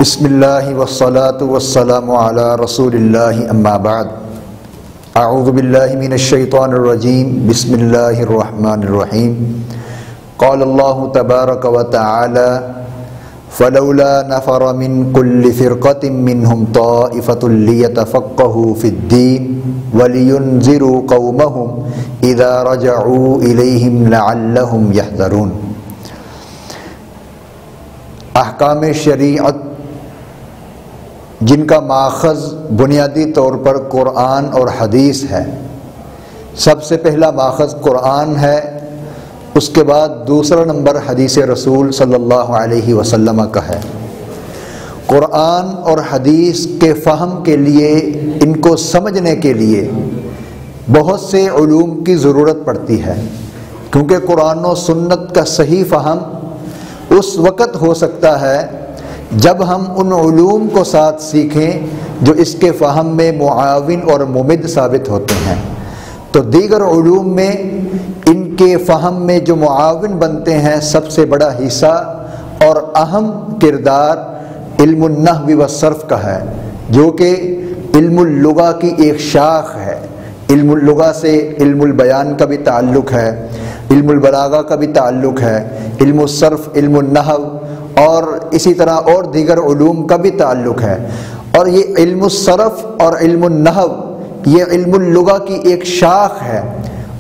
بسم اللہ والصلاة والسلام علی رسول اللہ اما بعد اعوذ باللہ من الشیطان الرجیم بسم اللہ الرحمن الرحیم قال اللہ تبارک وتعالی فلولا نفر من كل فرقة منهم طائفة ليتفقهوا في الدين ولينذروا قومهم إذا رجعوا إليهم لعلهم يحذرون۔ احکام شریعت جن کا ماخذ بنیادی طور پر قرآن اور حدیث ہے، سب سے پہلا ماخذ قرآن ہے، اس کے بعد دوسرا نمبر حدیث رسول صلی اللہ علیہ وسلم کا ہے۔ قرآن اور حدیث کے فہم کے لیے، ان کو سمجھنے کے لیے بہت سے علوم کی ضرورت پڑتی ہے، کیونکہ قرآن و سنت کا صحیح فہم اس وقت ہو سکتا ہے جب ہم ان علوم کو ساتھ سیکھیں جو اس کے فہم میں معاون اور ممد ثابت ہوتے ہیں۔ تو دیگر علوم میں ان کے فہم میں جو معاون بنتے ہیں، سب سے بڑا حصہ اور اہم کردار علم النحو والصرف کا ہے، جو کہ علم اللغہ کی ایک شاخ ہے۔ علم اللغہ سے علم البیان کا بھی تعلق ہے، علم البلاغہ کا بھی تعلق ہے، علم الصرف، علم النحو اور اسی طرح اور دیگر علوم کا بھی تعلق ہے۔ اور یہ علم الصرف اور علم النحو یہ علم اللغہ کی ایک شاخ ہے،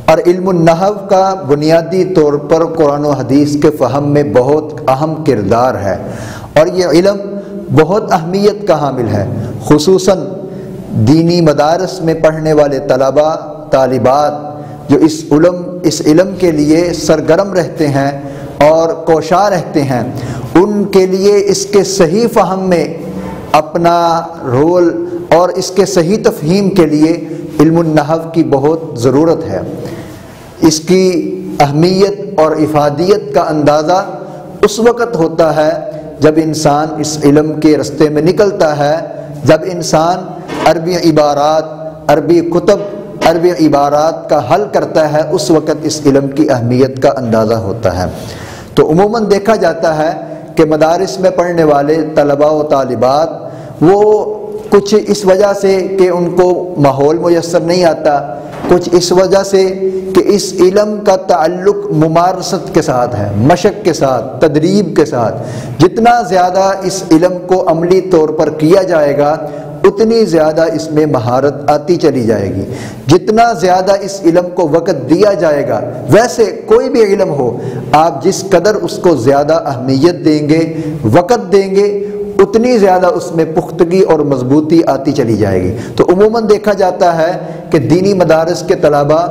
اور علم النحو کا بنیادی طور پر قرآن و حدیث کے فہم میں بہت اہم کردار ہے، اور یہ علم بہت اہمیت کا حامل ہے، خصوصاً دینی مدارس میں پڑھنے والے طلباء طالبات جو اس علم کے لیے سرگرم رہتے ہیں اور کوشاں رہتے ہیں، ان کے لیے اس کے صحیح فہم میں اپنا رول اور اس کے صحیح تفہیم کے لیے علم النحو کی بہت ضرورت ہے۔ اس کی اہمیت اور افادیت کا اندازہ اس وقت ہوتا ہے جب انسان اس علم کے رستے میں نکلتا ہے، جب انسان عربی عبارات، عربی کتب، عربی عبارات کا حل کرتا ہے، اس وقت اس علم کی اہمیت کا اندازہ ہوتا ہے۔ تو عموماً دیکھا جاتا ہے کہ مدارس میں پڑھنے والے طلباء و طالبات وہ کچھ اس وجہ سے کہ ان کو ماحول میسر نہیں آتا، کچھ اس وجہ سے کہ اس علم کا تعلق ممارست کے ساتھ ہے، مشق کے ساتھ، تدریب کے ساتھ۔ جتنا زیادہ اس علم کو عملی طور پر کیا جائے گا، اتنی زیادہ اس میں مہارت آتی چلی جائے گی۔ جتنا زیادہ اس علم کو وقت دیا جائے گا، ویسے کوئی بھی علم ہو، آپ جس قدر اس کو زیادہ اہمیت دیں گے، وقت دیں گے، اتنی زیادہ اس میں پختگی اور مضبوطی آتی چلی جائے گی۔ تو عموماً دیکھا جاتا ہے کہ دینی مدارس کے طلباء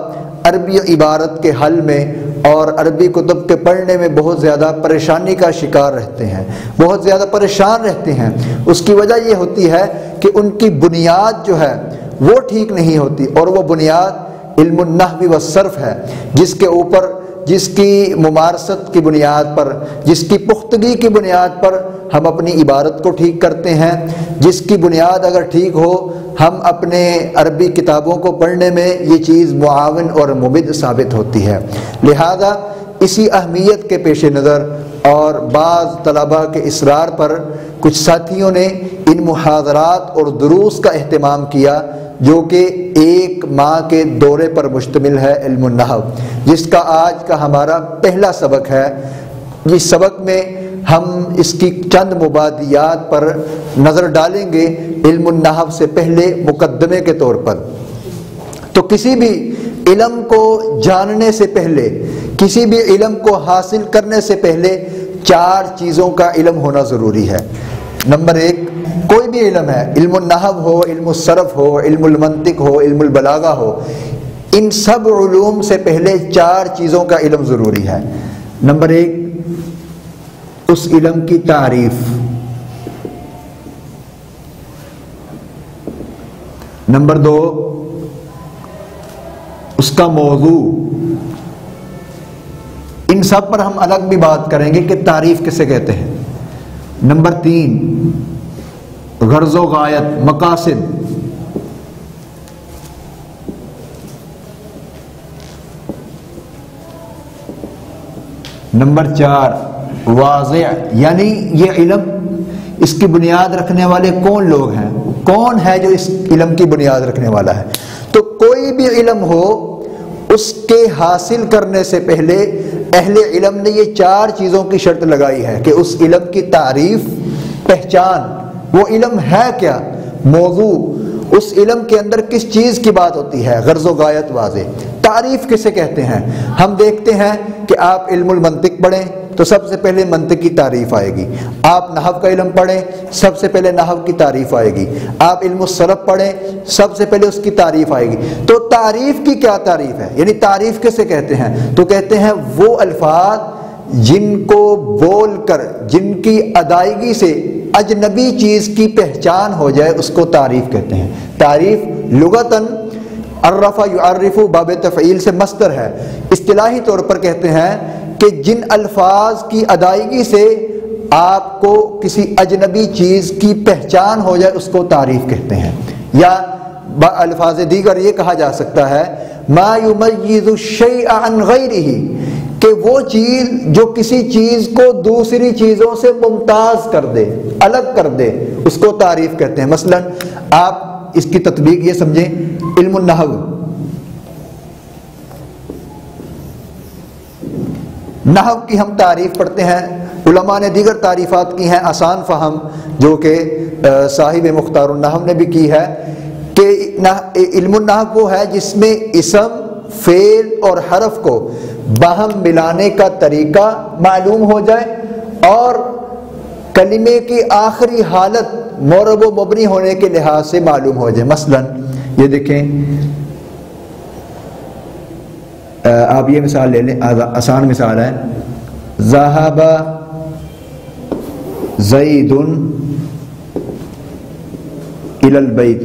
عربی عبارت کے حل میں اور عربی کتب کے پڑھنے میں بہت زیادہ پریشانی کا شکار رہتے ہیں، بہت زیادہ پریشان رہتے ہیں۔ اس کی وجہ یہ ہوتی ہے کہ ان کی بنیاد جو ہے وہ ٹھیک نہیں ہوتی، اور وہ بنیاد علم النحو والصرف ہے، جس کے اوپر، جس کی ممارست کی بنیاد پر، جس کی پختگی کی بنیاد پر ہم اپنی عبارت کو ٹھیک کرتے ہیں۔ جس کی بنیاد اگر ٹھیک ہو، ہم اپنے عربی کتابوں کو پڑھنے میں یہ چیز معاون اور ممد ثابت ہوتی ہے۔ لہذا اسی اہمیت کے پیش نظر اور بعض طلباء کے اصرار پر کچھ ساتھیوں نے ان محاضرات اور دروس کا اہتمام کیا، جو کہ ایک ماہ کے دورے پر مشتمل ہے، علم النحو، جس کا آج کا ہمارا پہلا سبق ہے۔ اس سبق میں ہم اس کی چند مبادیات پر نظر ڈالیں گے علم النحو سے پہلے مقدمے کے طور پر۔ تو کسی بھی علم کو جاننے سے پہلے، کسی بھی علم کو حاصل کرنے سے پہلے 4 چیزوں کا علم ہونا ضروری ہے۔ نمبر 1، کوئی بھی علم ہے، علم النحو ہو، علم الصرف ہو، علم المنطق ہو، علم البلاغہ ہو، ان سب علوم سے پہلے 4 چیزوں کا علم ضروری ہے۔ نمبر 1، اس علم کی تعریف۔ نمبر 2، اس کا موضوع۔ ان سب پر ہم الگ بھی بات کریں گے کہ تعریف کسے کہتے ہیں۔ نمبر 3، غرض و غایت، مقاصد۔ نمبر 4، واضح، یعنی یہ علم اس کی بنیاد رکھنے والے کون لوگ ہیں؟ کون ہے جو اس علم کی بنیاد رکھنے والا ہے؟ تو کوئی بھی علم ہو، اس کے حاصل کرنے سے پہلے اہل علم نے یہ 4 چیزوں کی شرط لگائی ہے کہ اس علم کی تعریف، پہچان، وہ علم ہے کیا، موضوع، اس علم کے اندر کس چیز کی بات ہوتی ہے، غرض و غایت واضح۔ تعریف کسے کہتے ہیں؟ ہم دیکھتے ہیں کہ آپ علم المنطق پڑھیں تو سب سے پہلے منطق کی تعریف آئے گی، آپ نحو کا علم پڑھیں سب سے پہلے نحو کی تعریف آئے گی، آپ علم الصرف پڑھیں سب سے پہلے اس کی تعریف آئے گی۔ تو تعریف کی کیا تعریف ہے؟ یعنی تعریف کسے کہتے ہیں؟ تو کہتے ہیں وہ الفاظ جن کو بول کر، جن کی ادائیگی سے اجنبی چیز کی پہچان ہو جائے، اس کو تعریف کہتے ہیں۔ تعریف لغتاً عرف یعرف باب تفعیل سے مصدر ہے، اصطلاحی طور پر کہتے ہیں کہ جن الفاظ کی ادائیگی سے آپ کو کسی اجنبی چیز کی پہچان ہو جائے، اس کو تعریف کہتے ہیں۔ یا الفاظ دیگر یہ کہا جا سکتا ہے ما یمیز الشیء عن غیرہ، کہ وہ چیز جو کسی چیز کو دوسری چیزوں سے ممتاز کر دے، الگ کر دے، اس کو تعریف کہتے ہیں۔ مثلا آپ اس کی تطبیق یہ سمجھیں، علم النحو، نحو کی ہم تعریف پڑھتے ہیں، علماء نے دیگر تعریفات کی ہیں آسان فہم، جو کہ صاحب مختار النحو نے بھی کی ہے، کہ علم النحو وہ ہے جس میں اسم، فعل اور حرف کو باہم ملانے کا طریقہ معلوم ہو جائے اور کلمے کی آخری حالت معرب و مبنی ہونے کے لحاظ سے معلوم ہو جائے۔ مثلا یہ دیکھیں، آپ یہ مثال لے لیں، آسان مثال ہے، ذهب زید الی البیت،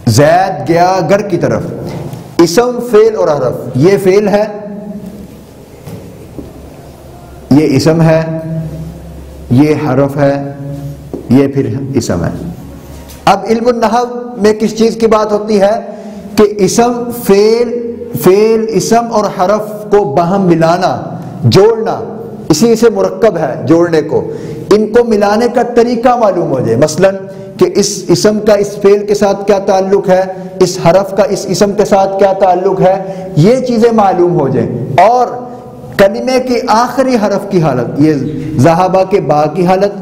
زید گیا گھر کی طرف۔ اسم، فعل اور حرف، یہ فعل ہے، یہ اسم ہے، یہ حرف ہے، یہ پھر اسم ہے۔ اب علم النحو میں کس چیز کی بات ہوتی ہے کہ اسم، فعل، اسم اور حرف کو باہم ملانا، جوڑنا، اسی سے مرکب ہے جوڑنے کو، ان کو ملانے کا طریقہ معلوم ہو جائے۔ مثلا کہ اس اسم کا اس فعل کے ساتھ کیا تعلق ہے، اس حرف کا اس اسم کے ساتھ کیا تعلق ہے، یہ چیزیں معلوم ہو جائیں۔ اور کلمے کی آخری حرف کی حالت، یہ ذہابہ کے با کی حالت،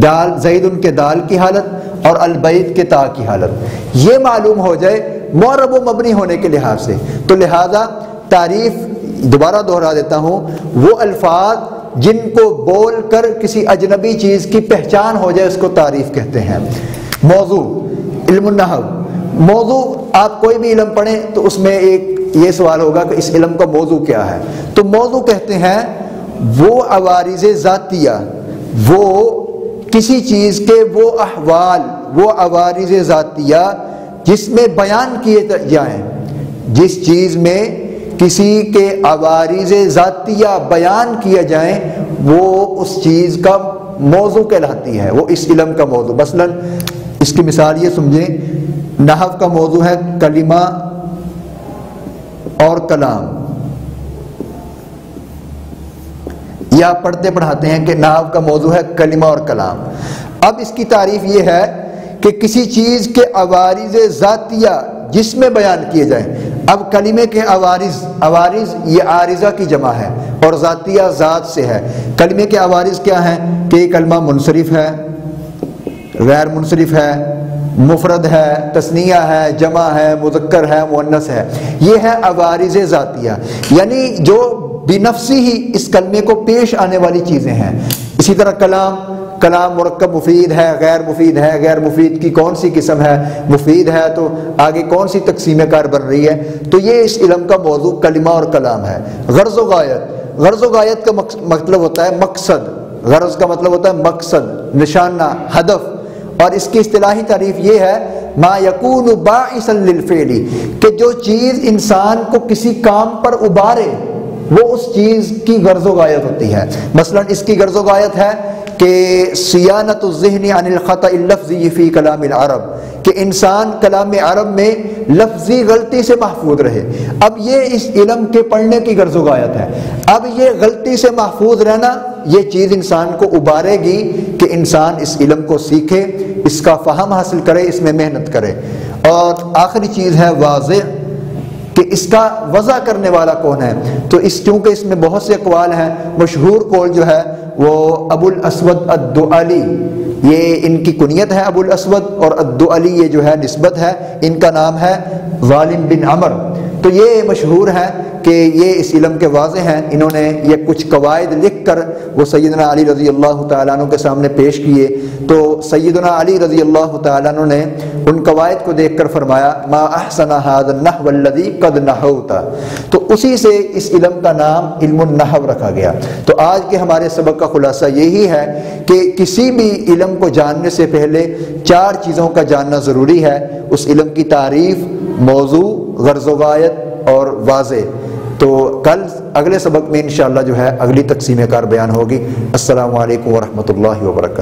دال زید ان کے دال کی حالت اور البیت کے تا کی حالت، یہ معلوم ہو جائے معرب و مبنی ہونے کے لحاظ سے۔ تو لہذا تعریف، دوبارہ دہرا دیتا ہوں، وہ الفاظ جن کو بول کر کسی اجنبی چیز کی پہچان ہو جائے، اس کو تعریف کہتے ہیں۔ موضوع، علم النحو، موضوع آپ کوئی بھی علم پڑھیں تو اس میں ایک یہ سوال ہوگا کہ اس علم کا موضوع کیا ہے۔ تو موضوع کہتے ہیں وہ عوارض ذاتیہ، وہ کسی چیز کے وہ احوال، وہ عوارض ذاتیہ جس میں بیان کیے جائیں، جس چیز میں کسی کے عوارض ذاتیہ بیان کیے جائیں، وہ اس چیز کا موضوع کہلاتی ہے، وہ اس علم کا موضوع۔ مثلا اس کی مثال یہ سمجھیں، نحو کا موضوع ہے کلمہ اور کلام، یا پڑھتے پڑھاتے ہیں کہ نحو کا موضوع ہے کلمہ اور کلام۔ اب اس کی تعریف یہ ہے کہ کسی چیز کے عوارض ذاتیہ جس میں بیان کیے جائیں۔ اب کلمے کے عوارض یہ عارضہ کی جمع ہے اور ذاتیہ ذات سے ہے۔ کلمے کے عوارض کیا ہیں کہ یہ کلمہ منصرف ہے، غیر منصرف ہے، مفرد ہے، تثنیہ ہے، جمع ہے، مذکر ہے، مؤنث ہے، یہ ہے عوارض ذاتیہ، یعنی جو بنفسی ہی اس کلمے کو پیش آنے والی چیزیں ہیں۔ اسی طرح کلام مرکب مفید ہے، غیر مفید ہے، غیر مفید کی کون سی قسم ہے، مفید ہے تو آگے کون سی تقسیم کار بن رہی ہے۔ تو یہ اس علم کا موضوع کلمہ اور کلام ہے۔ غرض و غایت کا مطلب ہوتا ہے مقصد، غرض کا مطلب ہوتا ہے مقصد، نشانہ، ہدف، اور اس کی اصطلاحی تعریف یہ ہے ما یکون باعثا للفعل، کہ جو چیز انسان کو کسی کام پر ابارے، وہ اس چیز کی غرض و غایت ہوتی ہے. مثلا اس کی غرض و غایت ہے کہ صیانت الذہن عن الخطأ اللفظی فی کلام العرب، کہ انسان کلام عرب میں لفظی غلطی سے محفوظ رہے. اب یہ اس علم کے پڑھنے کی غرض و غایت ہے. اب یہ غلطی سے محفوظ رہنا، یہ چیز انسان کو ابارے گی کہ انسان اس علم کو سیکھے، اس کا فہم حاصل کرے، اس میں محنت کرے. اور آخری چیز ہے واضح، کہ اس کا وضع کرنے والا کون ہے. تو چونکہ اس میں بہت سے اقوال ہیں، مشہور قول جو ہے وہ ابو الاسود الدؤلی، یہ ان کی کنیت ہے ابو الاسود، اور الدؤلی یہ جو ہے نسبت ہے، ان کا نام ہے ظالم بن عمر. تو یہ مشہور ہے کہ یہ اس علم کے واضح ہیں. انہوں نے یہ کچھ قواعد لکھ کر وہ سیدنا علی رضی اللہ تعالیٰ عنہ کے سامنے پیش کیے. تو سیدنا علی رضی اللہ تعالیٰ عنہ نے ان قواعد کو دیکھ کر فرمایا ما احسن هذا النحو الذي قد نحوت. تو اسی سے اس علم کا نام علم النحو رکھا گیا. تو آج کے ہمارے سبق کا خلاصہ یہی ہے کہ کسی بھی علم کو جاننے سے پہلے 4 چیزوں کا جاننا ضروری ہے. اس علم کی تعریف، موضوع، غرض و غایت اور واضح. تو کل اگلے سبق میں انشاءاللہ جو ہے اگلی تقسیم کار بیان ہوگی. السلام علیکم ورحمۃ اللہ وبرکاتہ.